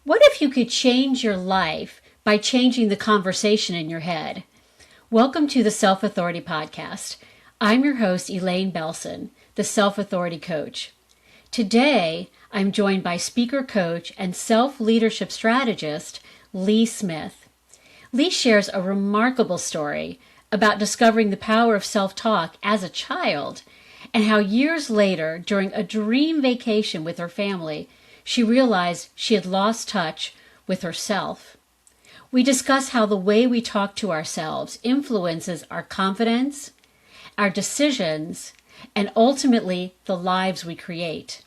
What if you could change your life by changing the conversation in your head? Welcome to the Self Authority Podcast. I'm your host, Elaine Belson, the Self Authority Coach. Today, I'm joined by speaker coach and self leadership strategist, Lee Smith. Lee shares a remarkable story about discovering the power of self talk as a child and how years later, during a dream vacation with her family, she realized she had lost touch with herself. We discuss how the way we talk to ourselves influences our confidence, our decisions, and ultimately the lives we create.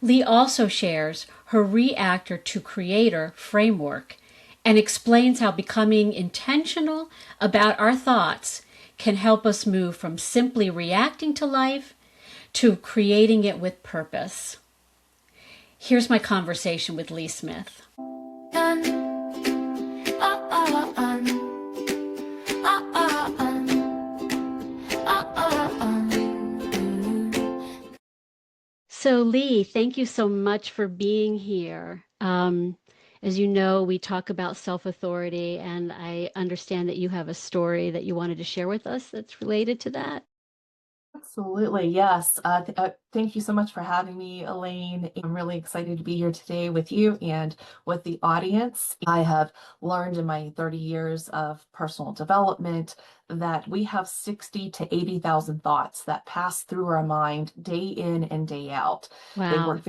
Lee also shares her Reactor to Creator framework and explains how becoming intentional about our thoughts can help us move from simply reacting to life to creating it with purpose. Here's my conversation with Lee Smith. So, Lee, thank you so much for being here. As you know, we talk about self-authority, and I understand that you have a story that you wanted to share with us that's related to that. Absolutely, yes. Thank you so much for having me, Elaine. I'm really excited to be here today with you and with the audience. I have learned in my 30 years of personal development that we have 60 to 80,000 thoughts that pass through our mind day in and day out. They Wow, work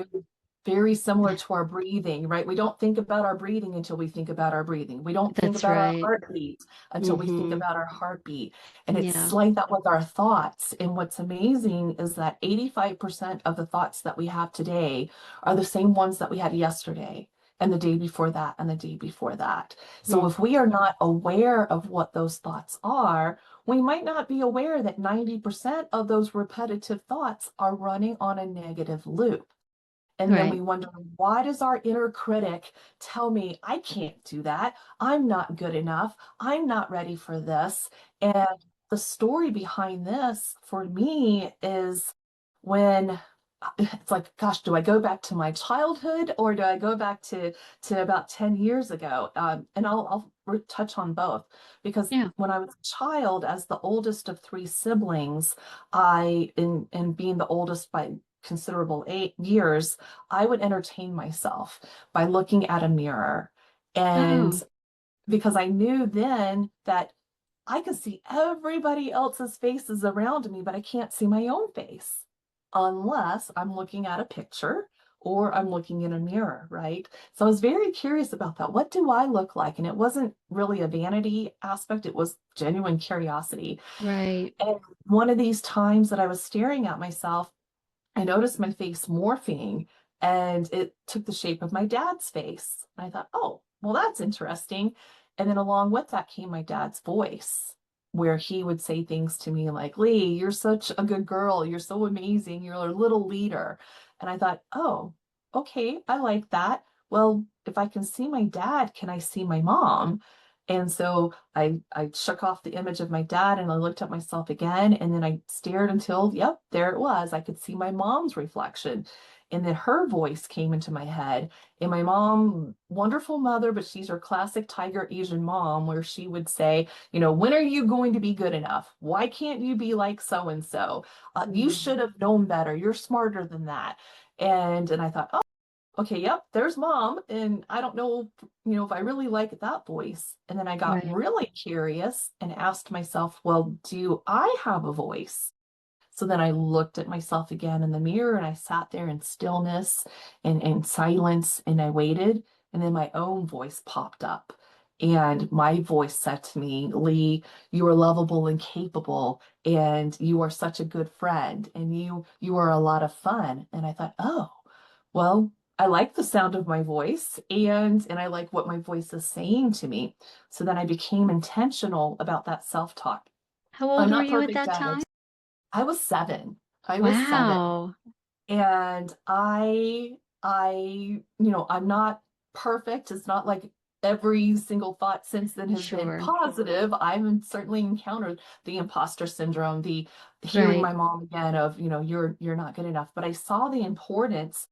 very similar to our breathing, right? We don't think about our breathing until we think about our breathing. We don't think that's about our right. heartbeat until we think Mm-hmm. about our heartbeat. And it's Yeah. like that with our thoughts. And what's amazing is that 85% of the thoughts that we have today are the same ones that we had yesterday and the day before that and the day before that. So Mm. if we are not aware of what those thoughts are, we might not be aware that 90% of those repetitive thoughts are running on a negative loop. And then we Right. wonder, why does our inner critic tell me I can't do that? I'm not good enough. I'm not ready for this. And the story behind this for me is when it's like, gosh, do I go back to my childhood or do I go back to about 10 years ago? And I'll touch on both because Yeah. when I was a child, as the oldest of three siblings, in being the oldest by considerable 8 years, I would entertain myself by looking at a mirror. And Oh, because I knew then that I could see everybody else's faces around me, but I can't see my own face unless I'm looking at a picture or I'm looking in a mirror, right? So I was very curious about that. What do I look like? And it wasn't really a vanity aspect, it was genuine curiosity. right. And one of these times that I was staring at myself, I noticed my face morphing and it took the shape of my dad's face. And I thought, oh, well, that's interesting. And then along with that came my dad's voice, where he would say things to me like, Lee, you're such a good girl. You're so amazing. You're a little leader. And I thought, oh, okay, I like that. Well, if I can see my dad, can I see my mom? And so I shook off the image of my dad and I looked at myself again. And then I stared until, yep, there it was. I could see my mom's reflection. And then her voice came into my head. And my mom, wonderful mother, but she's her classic tiger Asian mom, where she would say, when are you going to be good enough? Why can't you be like so and so? You Mm. should have known better. You're smarter than that. And I thought, oh, okay, yep, there's mom. And I don't know, if I really like that voice. And then I got Right. really curious and asked myself, well, do I have a voice? So then I looked at myself again in the mirror and I sat there in stillness and silence and I waited. And then my own voice popped up. And my voice said to me, Lee, you are lovable and capable, and you are such a good friend, and you are a lot of fun. And I thought, oh, well, I like the sound of my voice and I like what my voice is saying to me. So then I became intentional about that self-talk. How I'm old were not you at perfect that at time? it. I was 7. I was 7. Wow. And I'm not perfect. It's not like every single thought since then has been Sure. positive. I've certainly encountered the imposter syndrome, the hearing Right. my mom again of, you're not good enough. But I saw the importance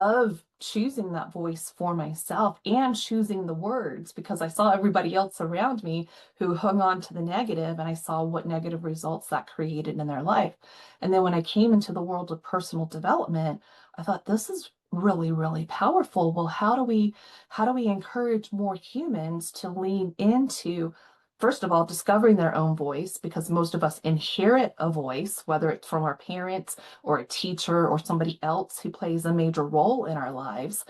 of choosing that voice for myself and choosing the words, because I saw everybody else around me who hung on to the negative, and I saw what negative results that created in their life. And then when I came into the world of personal development, I thought this is really, really powerful. Well, how do we encourage more humans to lean into, first of all, discovering their own voice, because most of us inherit a voice, whether it's from our parents or a teacher or somebody else who plays a major role in our lives.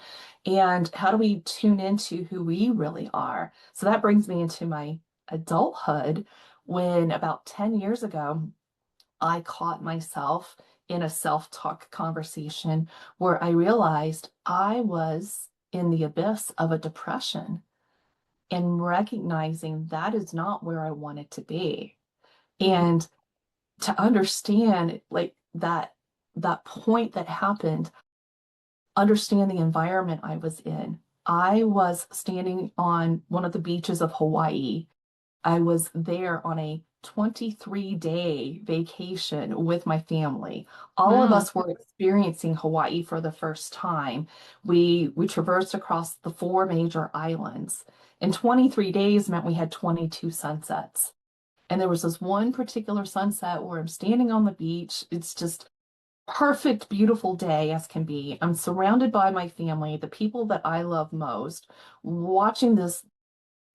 And how do we tune into who we really are? So that brings me into my adulthood, when about 10 years ago, I caught myself in a self-talk conversation where I realized I was in the abyss of a depression, and recognizing that is not where I wanted to be. Mm-hmm. And to understand like that point that happened, understand the environment I was in. I was standing on one of the beaches of Hawaii. I was there on a 23-day vacation with my family. All of Wow. us were experiencing Hawaii for the first time. We traversed across the four major islands. And 23 days meant we had 22 sunsets. And there was this one particular sunset where I'm standing on the beach. It's just perfect, beautiful day as can be. I'm surrounded by my family, the people that I love most, watching this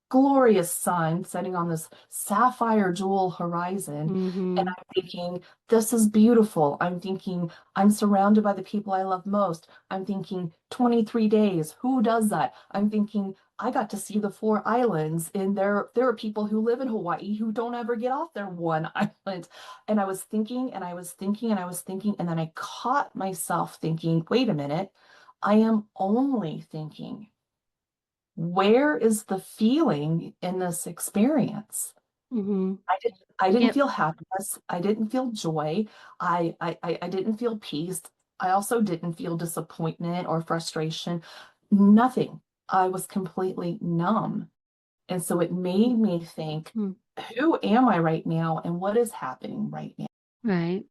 glorious sun setting on this sapphire jewel horizon. And Mm-hmm. I'm thinking, this is beautiful. I'm thinking, I'm surrounded by the people I love most. I'm thinking, 23 days. Who does that? I'm thinking, I got to see the four islands, and there are people who live in Hawaii who don't ever get off their one island. And I was thinking, and I was thinking, and I was thinking, and then I caught myself thinking, wait a minute, I am only thinking. Where is the feeling in this experience? Mm-hmm. I didn't Yep. feel happiness. I didn't feel joy. I didn't feel peace. I also didn't feel disappointment or frustration. Nothing. I was completely numb. And so it made me think, Mm-hmm. who am I right now and what is happening right now? Right.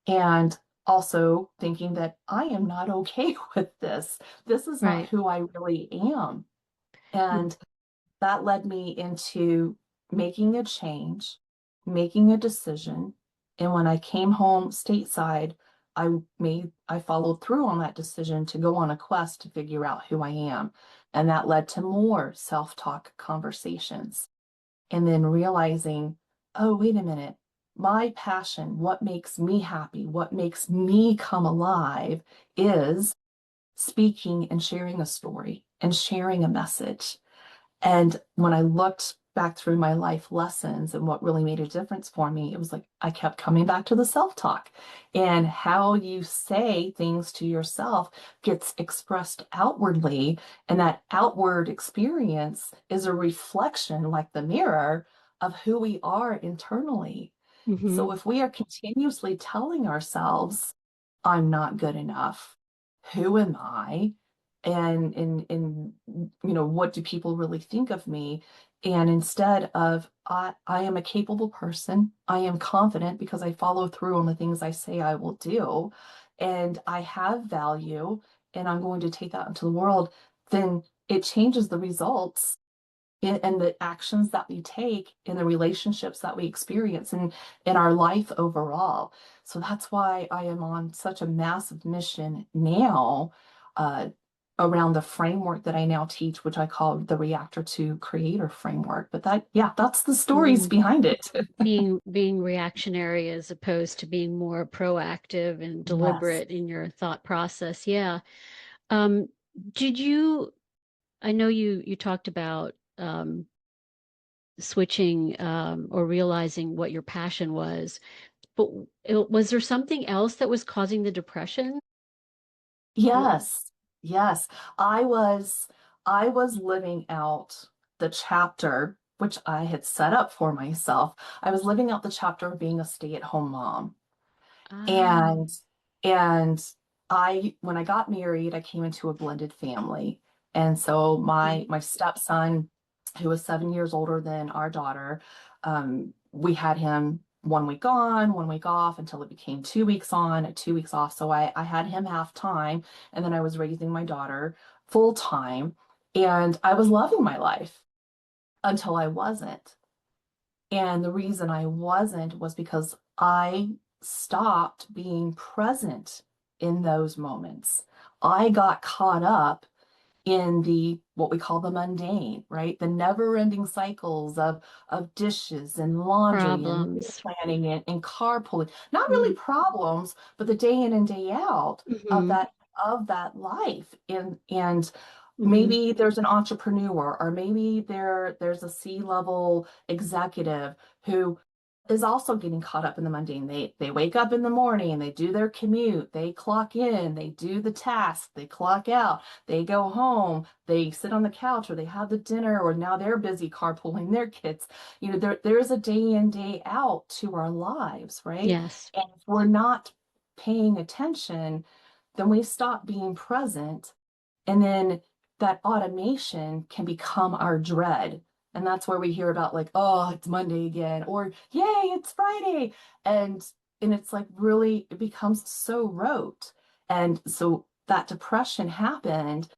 And also thinking that I am not okay with this. This is not Right. who I really am. And that led me into making a change, making a decision. And when I came home stateside, I followed through on that decision to go on a quest to figure out who I am. And that led to more self-talk conversations. And then realizing, oh, wait a minute, my passion, what makes me happy, what makes me come alive is speaking and sharing a story and sharing a message. And when I looked back through my life lessons and what really made a difference for me, it was like I kept coming back to the self-talk, and how you say things to yourself gets expressed outwardly. And that outward experience is a reflection, like the mirror, of who we are internally. Mm-hmm. So if we are continuously telling ourselves, I'm not good enough, who am I? And what do people really think of me? And instead of I am a capable person, I am confident because I follow through on the things I say I will do, and I have value, and I'm going to take that into the world, then it changes the results and the actions that we take in the relationships that we experience in our life overall. So that's why I am on such a massive mission now, uh, around the framework that I now teach, which I call the Reactor to Creator framework. But yeah, that's the stories Mm-hmm. behind it. Being reactionary as opposed to being more proactive and Yes. deliberate in your thought process. Yeah. Um, did you, I know you talked about switching or realizing what your passion was, but was there something else that was causing the depression? What? Yes. Yes. I was I was living out the chapter which I had set up for myself. I was living out the chapter of being a stay-at-home mom. Ah. And and I when I got married, I came into a blended family. And so Mhm. my stepson, who was 7 years older than our daughter, we had him 1 week on, 1 week off until it became 2 weeks on, 2 weeks off. So I had him half time, and then I was raising my daughter full time, and I was loving my life until I wasn't. And the reason I wasn't was because I stopped being present in those moments. I got caught up in the what we call the mundane, right? The never-ending cycles of dishes and laundry and meal Problems. planning and carpooling. Not really Mm-hmm. problems, but the day in and day out of Mm-hmm. that life. And Mm-hmm. maybe there's an entrepreneur, or maybe there's a C-level executive who is also getting caught up in the mundane. They wake up in the morning, they do their commute, they clock in, they do the task, they clock out, they go home, they sit on the couch, or they have the dinner, or now they're busy carpooling their kids. There's a day in, day out to our lives, right? Yes. And if we're not paying attention, then we stop being present, and then that automation can become our dread. And that's where we hear about, like, oh, it's Monday again, or yay, it's Friday. And it's like, really, it becomes so rote. And so that depression happened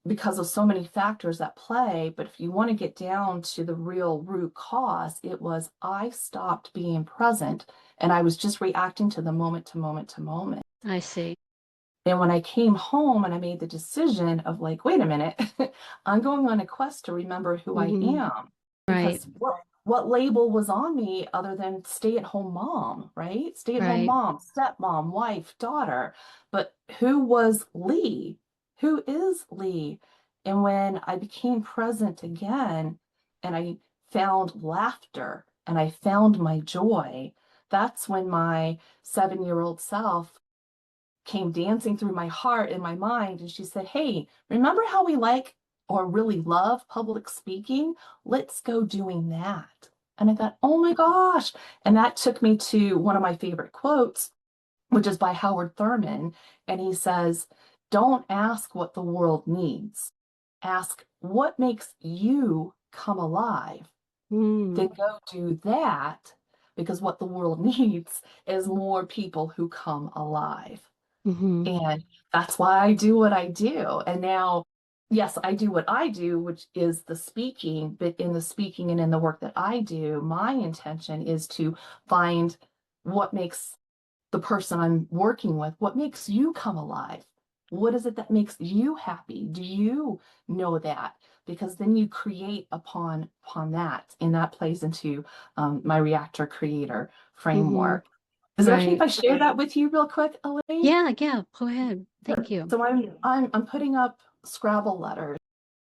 because of so many factors at play. But if you want to get down to the real root cause, it was I stopped being present, and I was just reacting to the moment to moment to moment. I see. And when I came home and I made the decision of, like, wait a minute, I'm going on a quest to remember who I Mm-hmm. am. Right. Because what label was on me other than stay-at-home mom, right? Stay-at-home Right. mom, stepmom, wife, daughter. But who was Lee? Who is Lee? And when I became present again, and I found laughter and I found my joy, that's when my 7-year-old self came dancing through my heart and my mind. And she said, hey, remember how we like or really love public speaking? Let's go doing that. And I thought, oh my gosh. And that took me to one of my favorite quotes, which is by Howard Thurman. And he says, don't ask what the world needs. Ask what makes you come alive. Mm. Then go do that, because what the world needs is more people who come alive. Mm-hmm. And that's why I do what I do. And now, yes, I do what I do, which is the speaking, but in the speaking and in the work that I do, my intention is to find what makes the person I'm working with, what makes you come alive? What is it that makes you happy? Do you know that? Because then you create upon that, and that plays into my Reactor creator Mm-hmm. framework. Is it okay if Right. I share that with you real quick, Elaine? Yeah, yeah. Go ahead. Thank you. So I'm putting up Scrabble letters,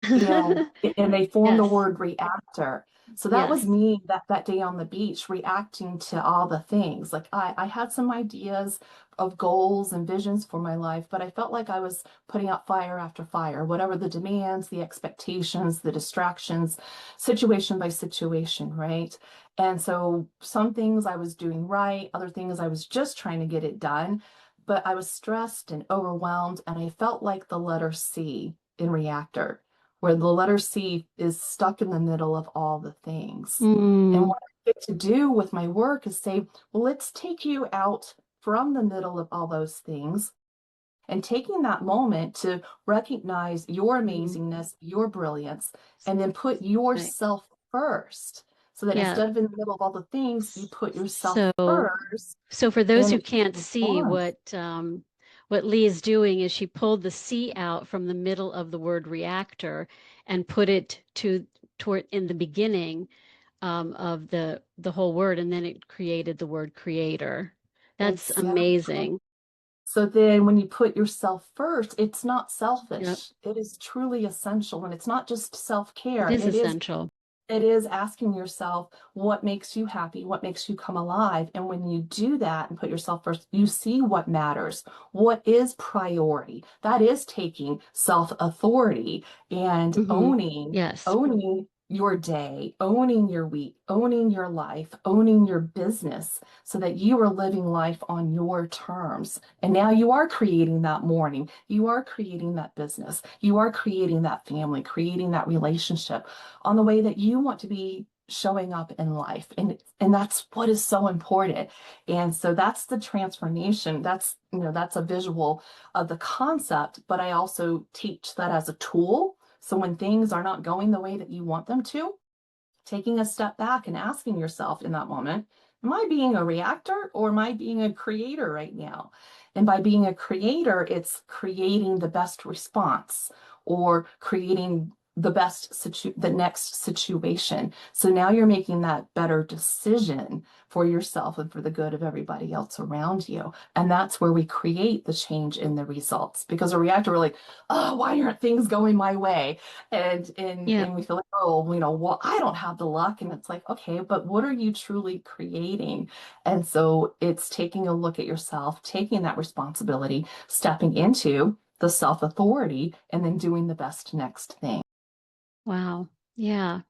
and they form the Yes. word reactor. So that was Yes. me that day on the beach, reacting to all the things. Like, I had some ideas of goals and visions for my life, but I felt like I was putting out fire after fire, whatever the demands, the expectations, the distractions, situation by situation, right? And so some things I was doing right, other things I was just trying to get it done, but I was stressed and overwhelmed, and I felt like the letter C in Reactor, where the letter C is stuck in the middle of all the things. And Mm. what I get to do with my work is say, well, let's take you out from the middle of all those things, and taking that moment to recognize your Mm. amazingness, your brilliance, and then put Right. yourself first. So that Yeah. instead of in the middle of all the things, you put yourself So, first, so for those and who it can't see transforms. what Lee is doing is she pulled the C out from the middle of the word reactor and put it toward in the beginning of the whole word, and then it created the word creator. That's Exactly. amazing. So then when you put yourself first, it's not Yep. selfish. It is truly essential. And it's not just It self-care. is essential. It is asking yourself what makes you happy, what makes you come alive. And when you do that and put yourself first, you see what matters, what is priority. That is taking self-authority and Hmm. Yes. owning your day, owning your week, owning your life, owning your business, so that you are living life on your terms. And now you are creating that morning, you are creating that business, you are creating that family, creating that relationship on the way that you want to be showing up in life. And that's what is so important. And so that's the transformation. That's, that's a visual of the concept, but I also teach that as a tool. So when things are not going the way that you want them to, taking a step back and asking yourself in that moment, am I being a reactor or am I being a creator right now? And by being a creator, it's creating the best response or creating the next situation. So now you're making that better decision for yourself and for the good of everybody else around you. And that's where we create the change in the results. Because a reactor, we're like, oh, why aren't things going my way? Yeah. And we feel like, oh, well, I don't have the luck. And it's like, okay, but what are you truly creating? And so it's taking a look at yourself, taking that responsibility, stepping into the self-authority, and then doing the best next thing. Wow. Yeah.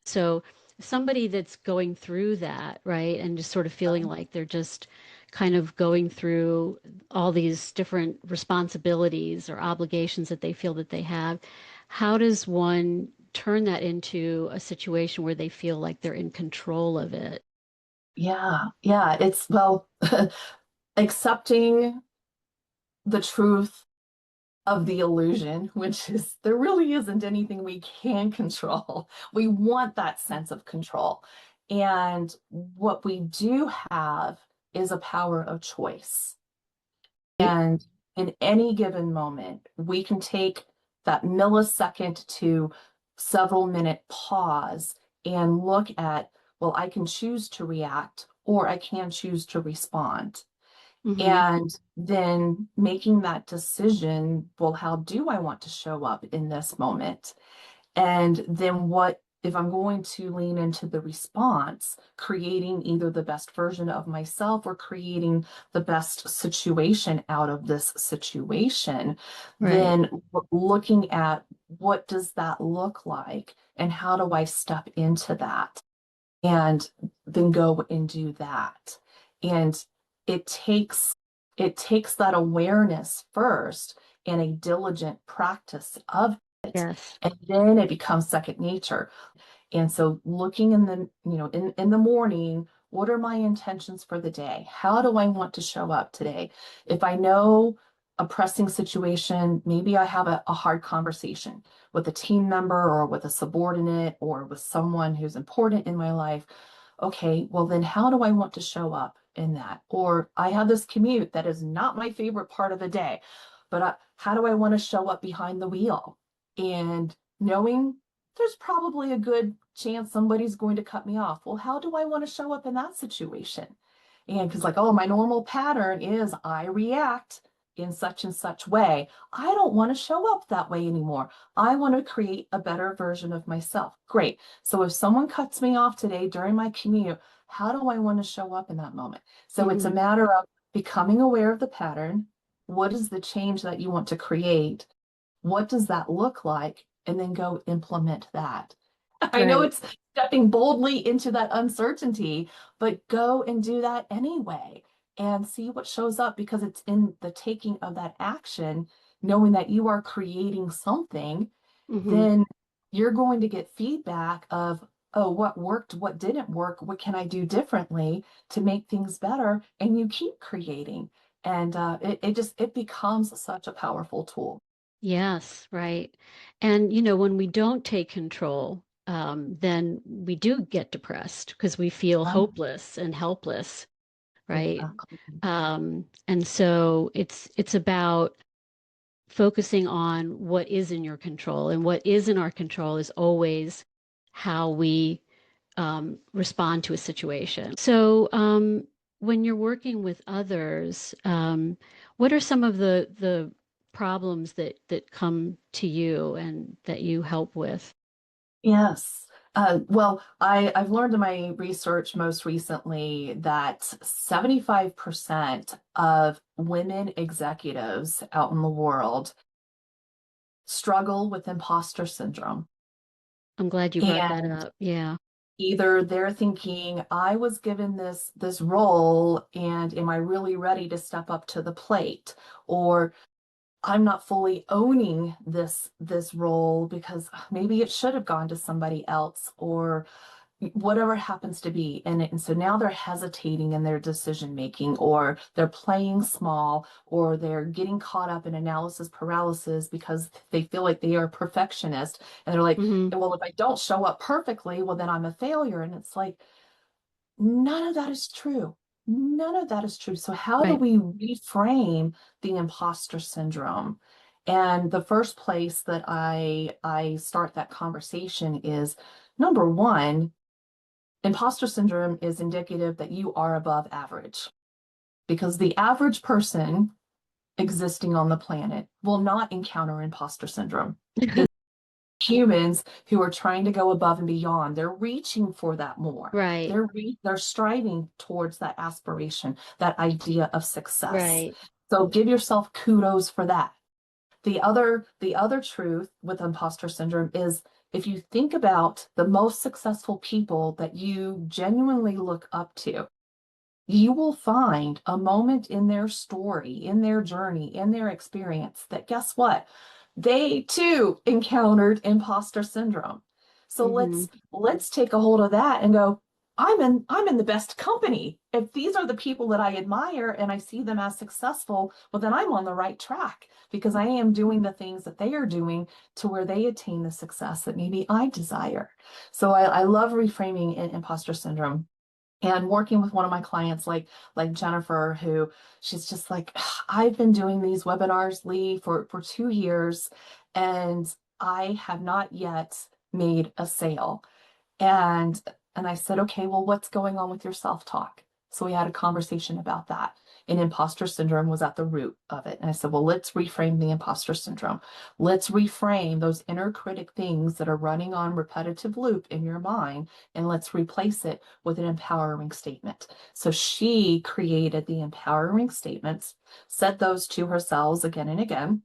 So somebody that's going through that, right, and just sort of feeling like they're just kind of going through all these different responsibilities or obligations that they feel that they have, how does one turn that into a situation where they feel like they're in control of it? Yeah, yeah, it's well, accepting the truth of the illusion, which is there really isn't anything we can control. We want that sense of control. And what we do have is a power of choice. And in any given moment, we can take that millisecond to several minute pause and look at, well, I can choose to react or I can choose to respond. Mm-hmm. And then making that decision, well, how do I want to show up in this moment? And then what if I'm going to lean into the response, creating either the best version of myself or creating the best situation out of this situation, Right. then looking at what does that look like and how do I step into that? And then go and do that. And it takes it takes that awareness first and a diligent practice of it. Yes. And then it becomes second nature. And so looking in the, in the morning, what are my intentions for the day? How do I want to show up today? If I know a pressing situation, maybe I have a hard conversation with a team member or with a subordinate or with someone who's important in my life. Okay, well then how do I want to show up in that? Or I have this commute that is not my favorite part of the day, but how do I want to show up behind the wheel? And knowing there's probably a good chance somebody's going to cut me off. Well, how do I want to show up in that situation? And because, like, oh, my normal pattern is I react in such and such way. I don't want to show up that way anymore. I want to create a better version of myself. Great. So if someone cuts me off today during my commute, how do I want to show up in that moment? So it's a Mm-hmm. matter of becoming aware of the pattern. What is the change that you want to create? What does that look like? And then go implement that. I know Right. it's stepping boldly into that uncertainty, but go and do that anyway and see what shows up because it's in the taking of that action, knowing that you are creating something, Mm-hmm. then you're going to get feedback of, oh, what worked, what didn't work, what can I do differently to make things better? And you keep creating. And it becomes such a powerful tool. Yes, right. And when we don't take control, then we do get depressed because we feel Right. hopeless and helpless, right? Exactly. And so it's about focusing on what is in your control, and what is in our control is always how we respond to a situation. So, when you're working with others, what are some of the problems that come to you and that you help with? Yes. Well, I've learned in my research most recently that 75% of women executives out in the world struggle with imposter syndrome. I'm glad you brought that And up. Yeah. either they're thinking, I was given this role, and am I really ready to step up to the plate? Or I'm not fully owning this role because maybe it should have gone to somebody else, or whatever happens to be. And so now they're hesitating in their decision making, or they're playing small, or they're getting caught up in analysis paralysis because they feel like they are a perfectionist. And they're like, Mm-hmm. well, if I don't show up perfectly, well, then I'm a failure. And it's like, none of that is true. None of that is true. So how do Right. we reframe the imposter syndrome? And the first place that I start that conversation is, number one, imposter syndrome is indicative that you are above average, because the average person existing on the planet will not encounter imposter syndrome. It's humans who are trying to go above and beyond. They're reaching for that more. Right. They're striving towards that aspiration, that idea of success. Right. So give yourself kudos for that. The other truth with imposter syndrome is, if you think about the most successful people that you genuinely look up to, you will find a moment in their story, in their journey, in their experience, that guess what? They too encountered imposter syndrome. So Mm-hmm. let's take a hold of that and go, I'm in the best company. If these are the people that I admire and I see them as successful, well, then I'm on the right track, because I am doing the things that they are doing to where they attain the success that maybe I desire. So I love reframing imposter syndrome, and working with one of my clients, like Jennifer, who she's just like, I've been doing these webinars, Lee, for 2 years, and I have not yet made a sale. And and I said, okay, well, what's going on with your self-talk? So we had a conversation about that. And imposter syndrome was at the root of it. And I said, well, let's reframe the imposter syndrome. Let's reframe those inner critic things that are running on repetitive loop in your mind, and let's replace it with an empowering statement. So she created the empowering statements, said those to herself again and again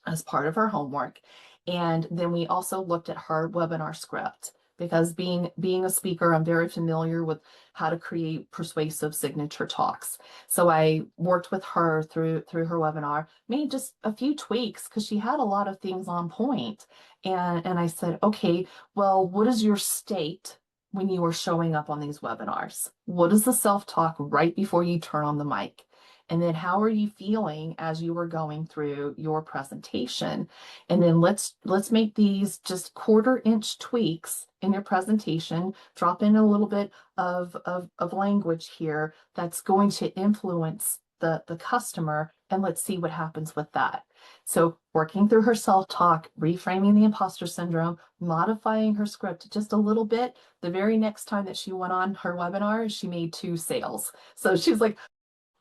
as part of her homework. And then we also looked at her webinar script, because being a speaker, I'm very familiar with how to create persuasive signature talks. So I worked with her through her webinar, made just a few tweaks because she had a lot of things on point. And I said, okay, well, what is your state when you are showing up on these webinars? What is the self-talk right before you turn on the mic? And then how are you feeling as you were going through your presentation? And then let's make these just quarter-inch tweaks in your presentation, drop in a little bit of language here that's going to influence the customer, and let's see what happens with that. So working through her self-talk, reframing the imposter syndrome, modifying her script just a little bit. The very next time that she went on her webinar, she made 2 sales. So she's like,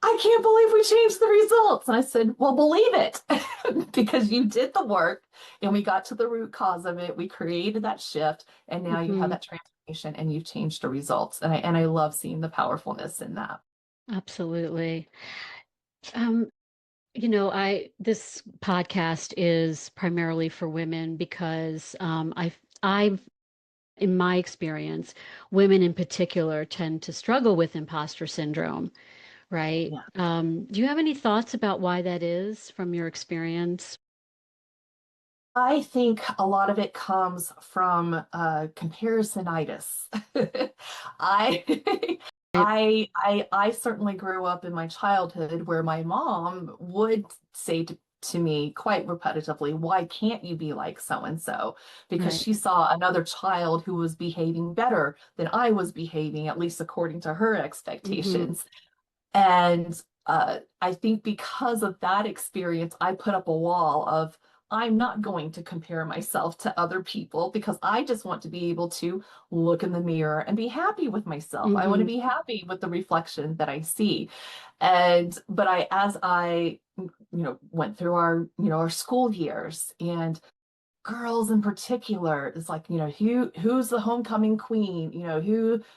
I can't believe we changed the results. And I said, well, believe it, because you did the work and we got to the root cause of it. We created that shift, and now you have Mm-hmm. that transformation and you've changed the results. And I love seeing the powerfulness in that. Absolutely. Um, this podcast is primarily for women because I've in my experience, women in particular tend to struggle with imposter syndrome, right? Yeah. Do you have any thoughts about why that is from your experience? I think a lot of it comes from comparisonitis. I Right. I certainly grew up in my childhood where my mom would say to me quite repetitively, why can't you be like so and so? Because Right. she saw another child who was behaving better than I was behaving, at least according to her Mm-hmm. expectations. And I think because of that experience, I put up a wall of, I'm not going to compare myself to other people, because I just want to be able to look in the mirror and be happy with myself. I want to Mm-hmm. be happy with the reflection that I see. But as I, went through our school years, and girls in particular, is like, who's the homecoming queen,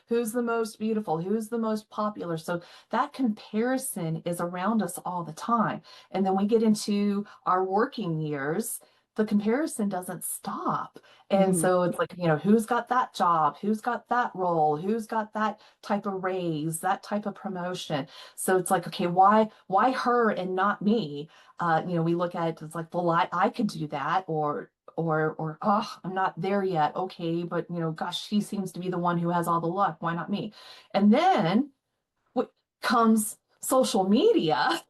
who's the most beautiful, who's the most popular. So that comparison is around us all the time. And then we get into our working years, the comparison doesn't stop. And Mm-hmm. so it's like, who's got that job, who's got that role, who's got that type of raise, that type of promotion. So it's like, okay, why her and not me? We look at it as like, well, I could do that, or or oh, I'm not there yet. Okay, but gosh, she seems to be the one who has all the luck. Why not me? And then what comes social media,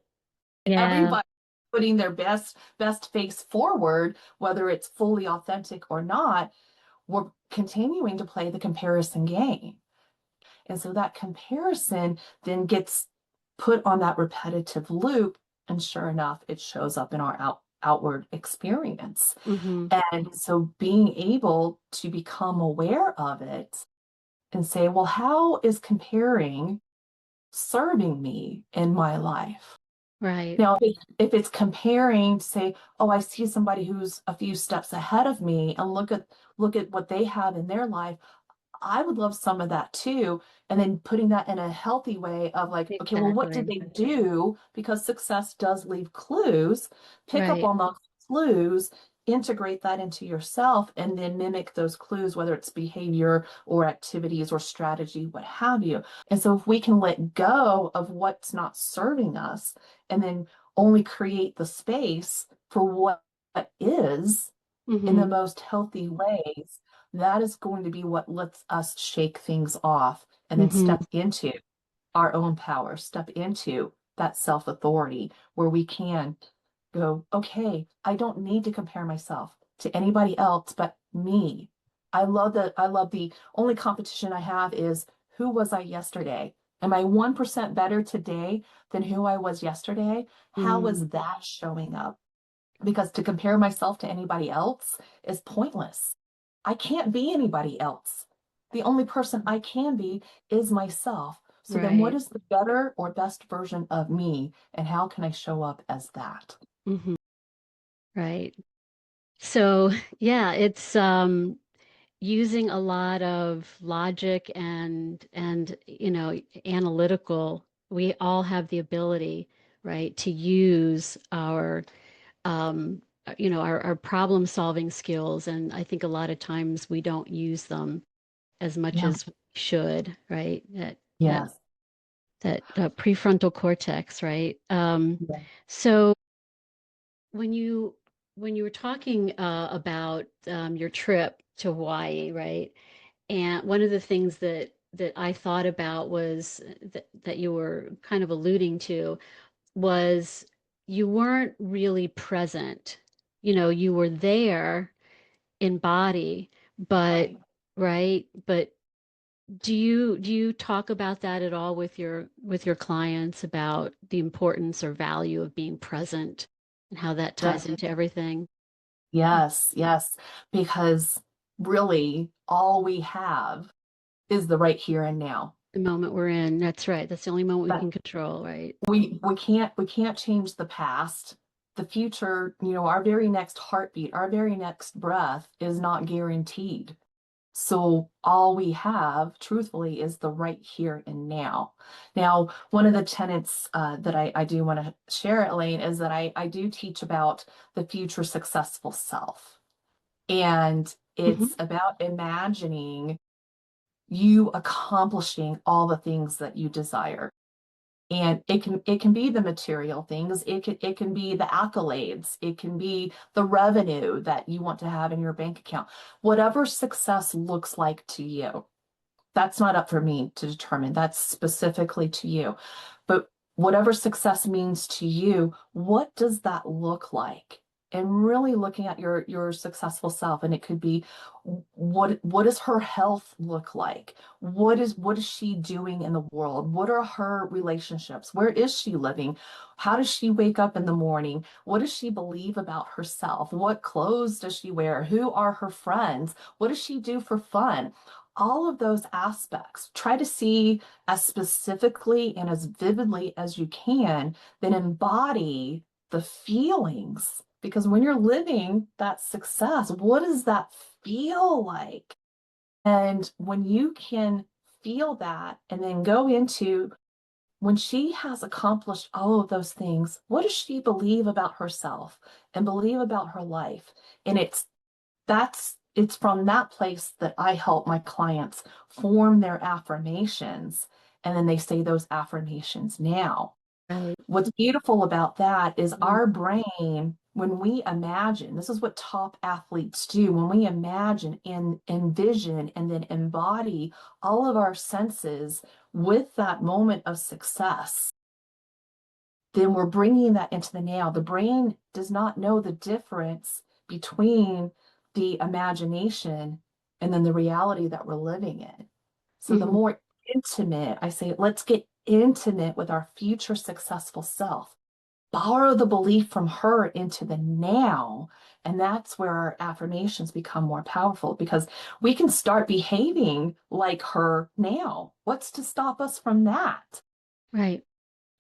Yeah. everybody putting their best face forward, whether it's fully authentic or not. We're continuing to play the comparison game. And so that comparison then gets put on that repetitive loop. And sure enough, it shows up in our outward experience. Mm-hmm. And so being able to become aware of it and say, well, how is comparing serving me in my life? Right. Now, if it's comparing, say, oh, I see somebody who's a few steps ahead of me and look at what they have in their life. I would love some of that too. And then putting that in a healthy way of like, okay, well, what did Exactly. they do? Because success does leave clues. Pick up Right. on those clues, integrate that into yourself, and then mimic those clues, whether it's behavior or activities or strategy, what have you. And so if we can let go of what's not serving us and then only create the space for what is in the Mm-hmm. most healthy ways, that is going to be what lets us shake things off and then Mm-hmm. step into our own power, step into that self authority where we can go, okay, I don't need to compare myself to anybody else but me. I love the only competition I have is who was I yesterday? Am I 1% better today than who I was yesterday? How Mm. is that showing up? Because to compare myself to anybody else is pointless. I can't be anybody else. The only person I can be is myself. So then what Right. is the better or best version of me and how can I show up as that? Mm-hmm. Right. So yeah, it's using a lot of logic and analytical. We all have the ability, right, to use um our problem solving skills, and I think a lot of times we don't use them as much Yeah. as we should, right? Yes. That prefrontal cortex, right? Yeah. So when you were talking about your trip to Hawaii, right? And one of the things that I thought about was that you were kind of alluding to was you weren't really present. You were there in body, but Right. right, but do you talk about that at all with your clients about the importance or value of being present and how that ties Yes. into everything? Yes. Yes. Because really all we have is the right here and now. The moment we're in, that's right. That's the only moment we But can control, right? we can't change the past. The future, our very next heartbeat, our very next breath is not guaranteed. So all we have, truthfully, is the right here and now. Now, one of the tenets that I do want to share, Elaine, is that I do teach about the future successful self. And Hmm. it's about imagining you accomplishing all the things that you desire. And it can be the material things, it can be the accolades, it can be the revenue that you want to have in your bank account. Whatever success looks like to you, that's not up for me to determine. That's specifically to you. But whatever success means to you, what does that look like? And really looking at your successful self. And it could be what does her health look like? What is she doing in the world? What are her relationships? Where is she living? How does she wake up in the morning? What does she believe about herself? What clothes does she wear? Who are her friends? What does she do for fun? All of those aspects, try to see as specifically and as vividly as you can, then embody the feelings. Because when you're living that success, what does that feel like? And when you can feel that and then go into when she has accomplished all of those things, what does she believe about herself and believe about her life? And it's from that place that I help my clients form their affirmations and then they say those affirmations now. Right. What's beautiful about that is Mm. our brain when we imagine, this is what top athletes do, when we imagine and envision and then embody all of our senses with that moment of success, then we're bringing that into the now. The brain does not know the difference between the imagination and then the reality that we're living in. So the Hmm. more intimate, I say, let's get intimate with our future successful self. Borrow the belief from her into the now. And that's where our affirmations become more powerful because we can start behaving like her now. What's to stop us from that? Right.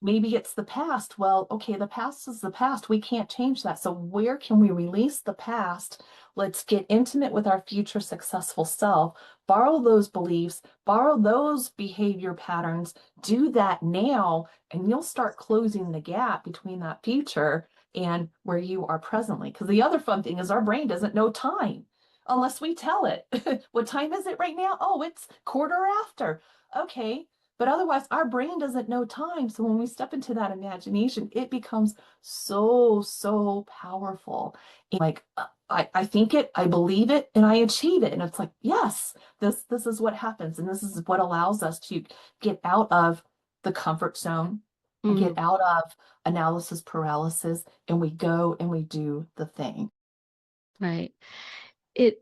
Maybe it's the past. Well, okay, the past is the past. We can't change that. So where can we release the past? Let's get intimate with our future successful self, borrow those beliefs, borrow those behavior patterns, do that now, and you'll start closing the gap between that future and where you are presently. Because the other fun thing is our brain doesn't know time unless we tell it. What time is it right now? Oh, it's quarter after. Okay, but otherwise, our brain doesn't know time. So when we step into that imagination, it becomes so, so powerful. And like, I think it, I believe it, and I achieve it. And it's like, yes, this is what happens. And this is what allows us to get out of the comfort zone and get Hmm. out of analysis paralysis. And we go and we do the thing. Right. It,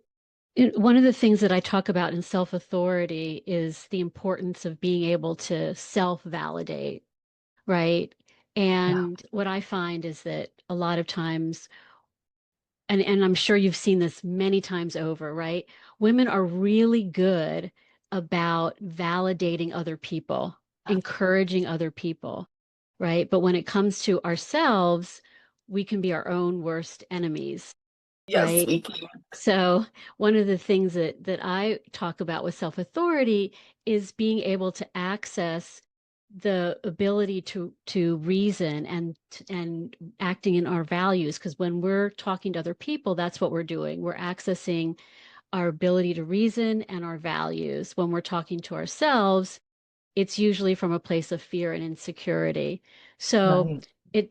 one of the things that I talk about in self-authority is the importance of being able to self-validate, right? Yeah. And what I find is that a lot of times, and I'm sure you've seen this many times over, right? Women are really good about validating other people, encouraging other people, right? But when it comes to ourselves, we can be our own worst enemies, Yes, right? we can. So one of the things that I talk about with self-authority is being able to access the ability to reason and acting in our values. Because when we're talking to other people, that's what we're doing. We're accessing our ability to reason and our values. When we're talking to ourselves, it's usually from a place of fear and insecurity. So Right.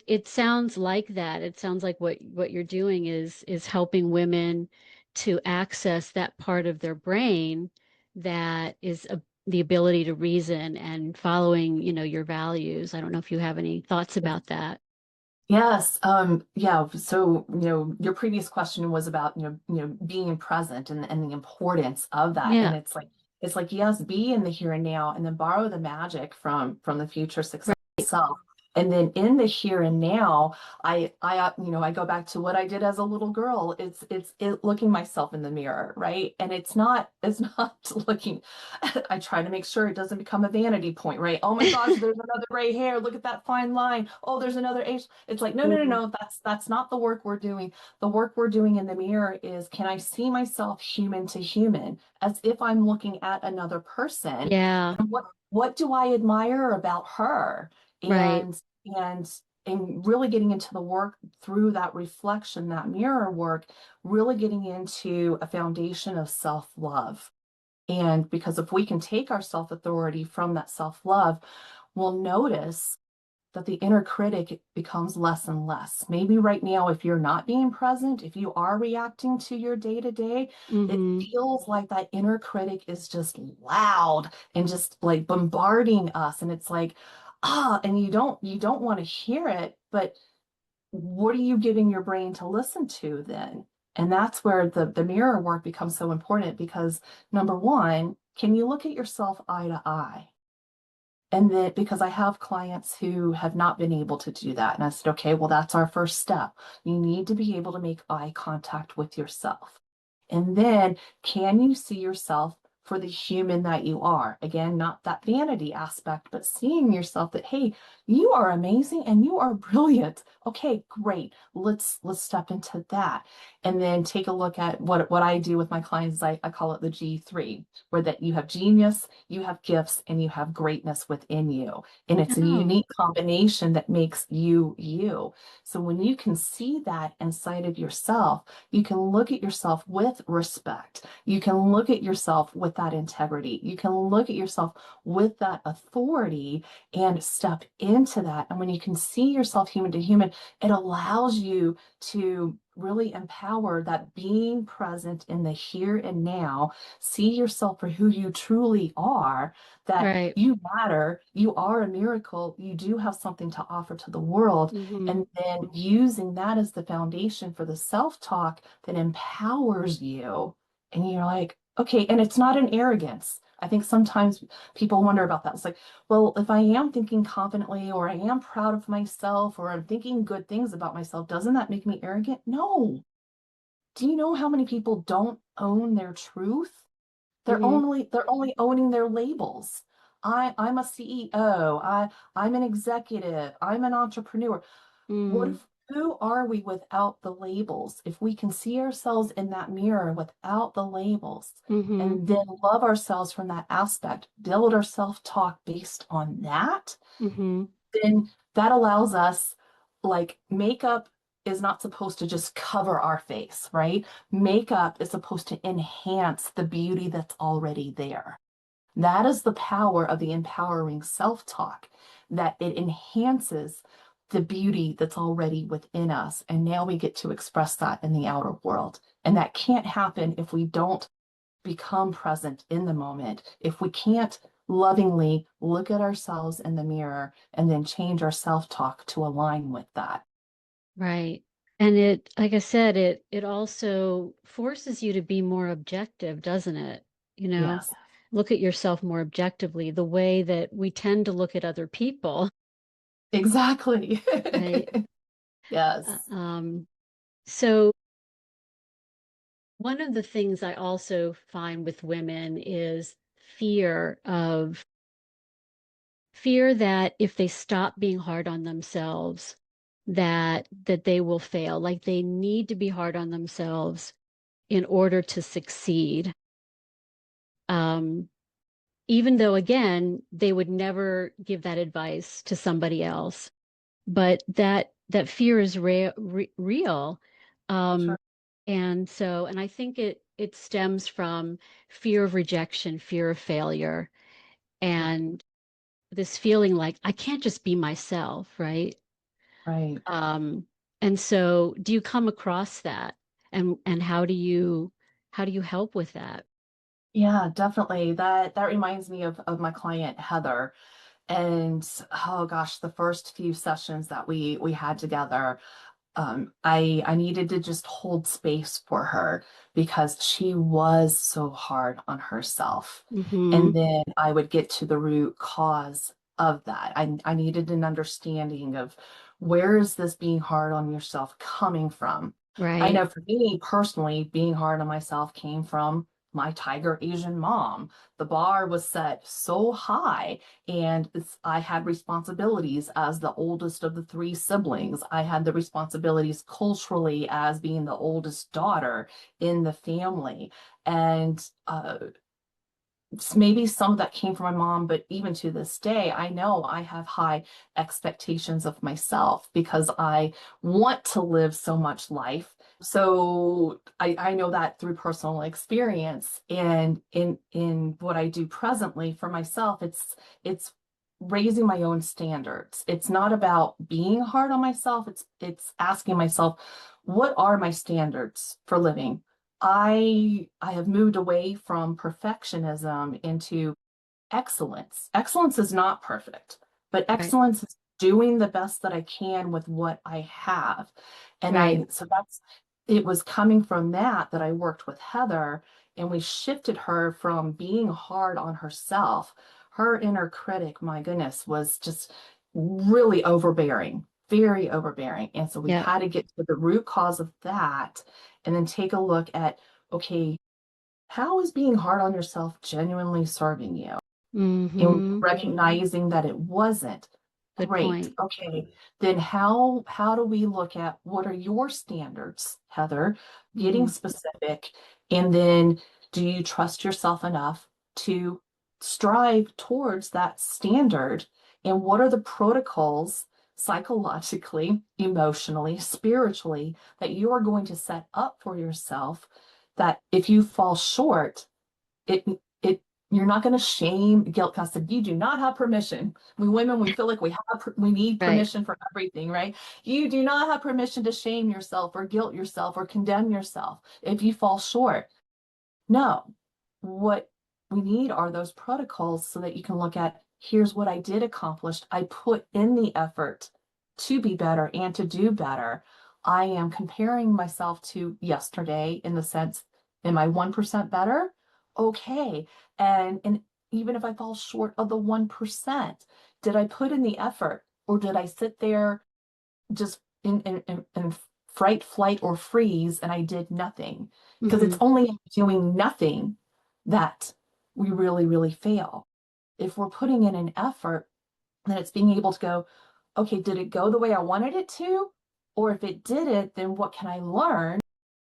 it sounds like that. It sounds like what you're doing is helping women to access that part of their brain that is the ability to reason and following, your values. I don't know if you have any thoughts about that. Yes, yeah. So, your previous question was about, being present and the importance of that. And Yeah. it's like, yes, be in the here and now, and then borrow the magic from the future success Right. self. And then in the here and now, I go back to what I did as a little girl. It's looking myself in the mirror, right? And it's not looking. I try to make sure it doesn't become a vanity point, right? Oh my gosh, there's another gray hair. Look at that fine line. Oh, there's another age. It's like, no, no, no, Mhm. no. That's not the work we're doing. The work we're doing in the mirror is, can I see myself human to human as if I'm looking at another person? Yeah. And what do I admire about her? Right. And and really getting into the work through that reflection, that mirror work, really getting into a foundation of self-love. And because if we can take our self-authority from that self-love, we'll notice that the inner critic becomes less and less. Maybe right now, if you're not being present, if you are reacting to your day to day, it Hmm. feels like that inner critic is just loud and just like bombarding us. And it's like, and you don't want to hear it, but what are you giving your brain to listen to then? And that's where the mirror work becomes so important because number one, can you look at yourself eye to eye? And then because I have clients who have not been able to do that. And I said, okay, well, that's our first step. You need to be able to make eye contact with yourself. And then can you see yourself for the human that you are? Again, not that vanity aspect, but seeing yourself that, hey, you are amazing and you are brilliant. Okay, great. Let's step into that. And then take a look at what I do with my clients. I call it the G3, where that you have genius, you have gifts, and you have greatness within you. And it's a Oh, unique combination that makes you you. So when you can see that inside of yourself, you can look at yourself with respect. You can look at yourself with that integrity. You can look at yourself with that authority and step into that. And when you can see yourself human to human, it allows you to really empower that being present in the here and now, see yourself for who you truly are, that Right. you matter, you are a miracle, you do have something to offer to the world, Mm-hmm. and then using that as the foundation for the self-talk that empowers you. And you're like, okay, and it's not an arrogance. I think sometimes people wonder about that. It's like, well, if I am thinking confidently, or I am proud of myself, or I'm thinking good things about myself, doesn't that make me arrogant? No. Do you know how many people don't own their truth? Mm-hmm. They're only owning their labels. I'm a CEO. I'm an executive. I'm an entrepreneur. What Mm-hmm. if, who are we without the labels? If we can see ourselves in that mirror without the labels, Mm-hmm. and then love ourselves from that aspect, build our self-talk based on that, Mm-hmm. then that allows us, like, makeup is not supposed to just cover our face, right? Makeup is supposed to enhance the beauty that's already there. That is the power of the empowering self-talk, that it enhances the beauty that's already within us. And now we get to express that in the outer world. And that can't happen if we don't become present in the moment, if we can't lovingly look at ourselves in the mirror and then change our self-talk to align with that. Right. And it, like I said, it also forces you to be more objective, doesn't it? You know, Yes, look at yourself more objectively, the way that we tend to look at other people, exactly. right? Uh, Yes. Um, so one of the things I also find with women is fear of fear that if they stop being hard on themselves, that they will fail. Like they need to be hard on themselves in order to succeed. Um, Even though, again, they would never give that advice to somebody else, but that fear is real. Um, Sure. and I think it stems from fear of rejection, fear of failure, Yeah. and this feeling like I can't just be myself, right? Right. Um, and so do you come across that? And how do you help with that? Yeah, definitely. That reminds me of my client Heather. And oh gosh, the first few sessions that we had together, I needed to just hold space for her because she was so hard on herself. Mm-hmm. And then I would get to the root cause of that. I needed an understanding of, where is this being hard on yourself coming from? I Right. know for me personally, being hard on myself came from my tiger Asian mom. The bar was set so high, and I had responsibilities as the oldest of the three siblings. I had the responsibilities culturally as being the oldest daughter in the family. And maybe some of that came from my mom, but even to this day, I know I have high expectations of myself because I want to live so much life. So I know that through personal experience, and in what I do presently for myself, it's raising my own standards. It's not about being hard on myself. It's asking myself, what are my standards for living? I have moved away from perfectionism into excellence. Excellence is not perfect, but Right. excellence is doing the best that I can with what I have. And Right. so that's, it was coming from that I worked with Heather, and we shifted her from being hard on herself. Her inner critic, my goodness, was just really overbearing, very overbearing. And so we Yeah. had to get to the root cause of that and then take a look at, okay, how is being hard on yourself genuinely serving you? And Mm-hmm. recognizing that it wasn't. Good Great. point. Okay. Then how do we look at, what are your standards, Heather? Getting Mm. specific. And then, do you trust yourself enough to strive towards that standard? And what are the protocols psychologically, emotionally, spiritually that you are going to set up for yourself, that if you fall short, it it You're not going to shame, guilt custom. You do not have permission. We women, we feel like we need Right. permission for everything, right? You do not have permission to shame yourself or guilt yourself or condemn yourself if you fall short. No, what we need are those protocols so that you can look at, here's what I did accomplish. I put in the effort to be better and to do better. I am comparing myself to yesterday in the sense, am I 1% better? Okay. And even if I fall short of the 1%, did I put in the effort or did I sit there just in fright, flight, or freeze, and I did nothing? Because it's Hmm. only doing nothing that we really, really fail. If we're putting in an effort, then it's being able to go, okay, did it go the way I wanted it to? Or if it did it, then what can I learn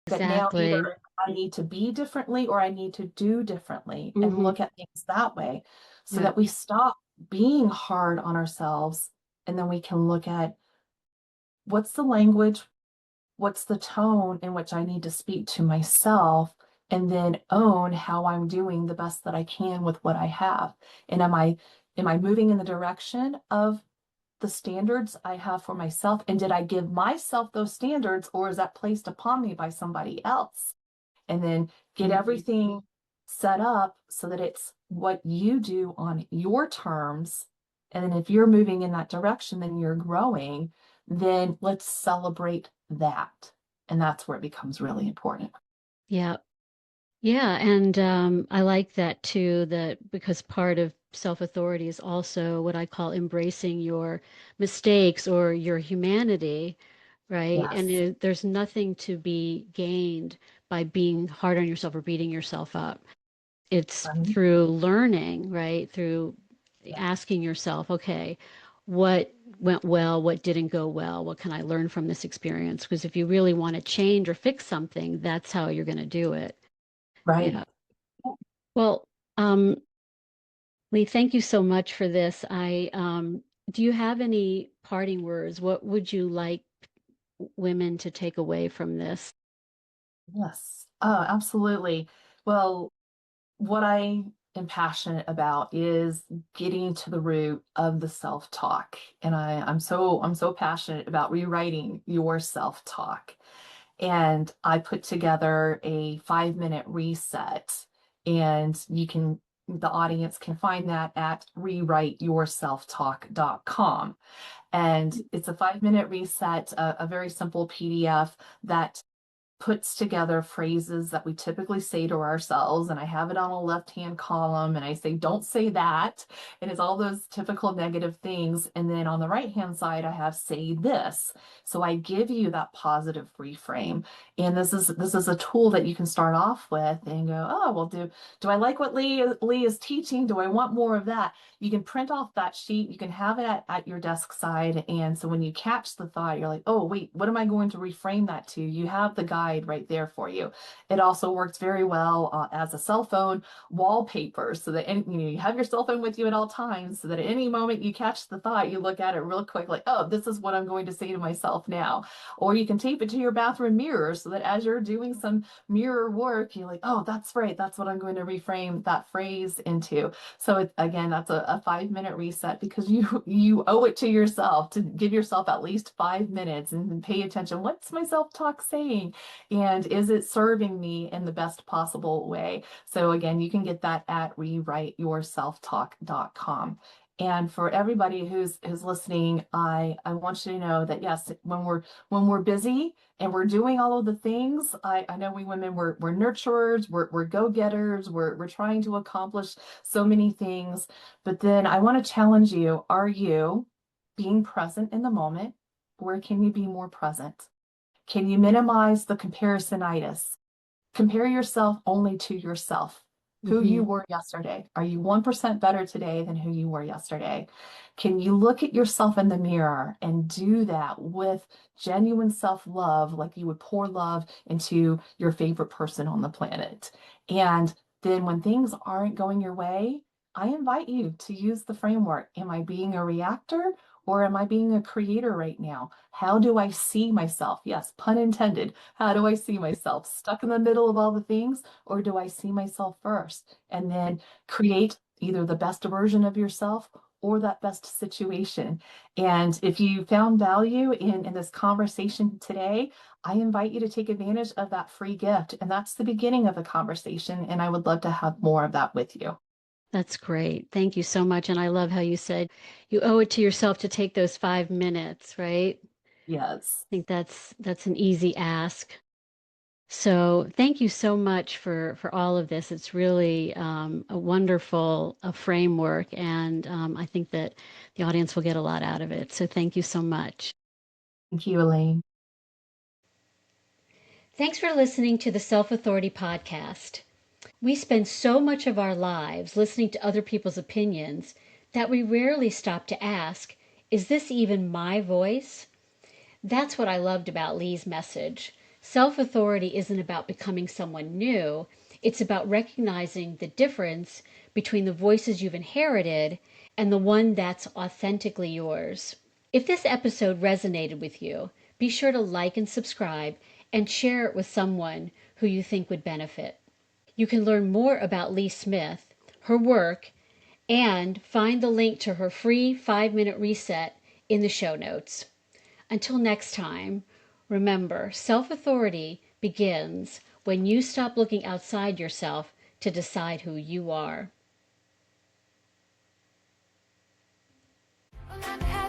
that now either Exactly. I need to be differently or I need to do differently, and Hmm. look at things that way so Yeah. that we stop being hard on ourselves, and then we can look at what's the language, what's the tone in which I need to speak to myself, and then own how I'm doing the best that I can with what I have. And am I moving in the direction of the standards I have for myself? And did I give myself those standards, or is that placed upon me by somebody else? And then get Mhm. everything set up so that it's what you do on your terms. And then if you're moving in that direction, then you're growing, then let's celebrate that. And that's where it becomes really important. Yeah. Yeah, and I like that too, that because part of self-authority is also what I call embracing your mistakes or your humanity, right? And Yes. there's nothing to be gained by being hard on yourself or beating yourself up. It's Right. through learning, right? Through Yeah. asking yourself, okay, what went well, what didn't go well, what can I learn from this experience? Because if you really want to change or fix something, that's how you're going to do it. Right. Yeah. Well, um, Lee, thank you so much for this. Do you have any parting words? What would you like women to take away from this? Yes. Oh, absolutely. Well, what I am passionate about is getting to the root of the self-talk. And I'm so passionate about rewriting your self-talk. And I put together a 5-minute reset, and the audience can find that at rewriteyourselftalk.com. And it's a 5-minute reset, a very simple PDF that puts together phrases that we typically say to ourselves. And I have it on a left-hand column, and I say, don't say that. And it's all those typical negative things. And then on the right-hand side, I have say this. So I give you that positive reframe. And this is a tool that you can start off with and go, oh, well, do I like what Lee is teaching? Do I want more of that? You can print off that sheet. You can have it at your desk side. And so when you catch the thought, you're like, oh, wait, what am I going to reframe that to? You have the guide right there for you. It also works very well as a cell phone wallpaper, so that you have your cell phone with you at all times, so that at any moment you catch the thought, you look at it real quick, like, oh, this is what I'm going to say to myself now. Or you can tape it to your bathroom mirror so that as you're doing some mirror work, you're like, oh, that's right. That's what I'm going to reframe that phrase into. So again, that's a 5-minute reset, because you owe it to yourself to give yourself at least 5 minutes and pay attention. What's my self-talk saying? And is it serving me in the best possible way? So again, you can get that at rewriteyourselftalk.com. And for everybody who's listening, I want you to know that yes, when we're busy and we're doing all of the things, I know we women, we're nurturers, we're go-getters, we're trying to accomplish so many things. But then I want to challenge you, are you being present in the moment? Where can you be more present? Can you minimize the comparisonitis? Compare yourself only to yourself. Who Hmm. you were yesterday. Are you 1% better today than who you were yesterday? Can you look at yourself in the mirror and do that with genuine self-love, like you would pour love into your favorite person on the planet? And then when things aren't going your way, I invite you to use the framework. Am I being a reactor, Or am I being a creator right now? How do I see myself? Yes, pun intended. How do I see myself? Stuck in the middle of all the things, or do I see myself first? And then create either the best version of yourself or that best situation. And if you found value in this conversation today, I invite you to take advantage of that free gift. And that's the beginning of the conversation. And I would love to have more of that with you. That's great. Thank you so much. And I love how you said you owe it to yourself to take those 5 minutes, right? Yes. I think that's an easy ask. So thank you so much for all of this. It's really a wonderful framework, and I think that the audience will get a lot out of it. So thank you so much. Thank you, Elaine. Thanks for listening to the Self Authority Podcast. We spend so much of our lives listening to other people's opinions that we rarely stop to ask, is this even my voice? That's what I loved about Lee's message. Self authority isn't about becoming someone new, it's about recognizing the difference between the voices you've inherited and the one that's authentically yours. If this episode resonated with you, be sure to like and subscribe and share it with someone who you think would benefit. You can learn more about Lee Smith, her work, and find the link to her free 5-minute reset in the show notes. Until next time, remember, self-authority begins when you stop looking outside yourself to decide who you are. Well, I'm happy.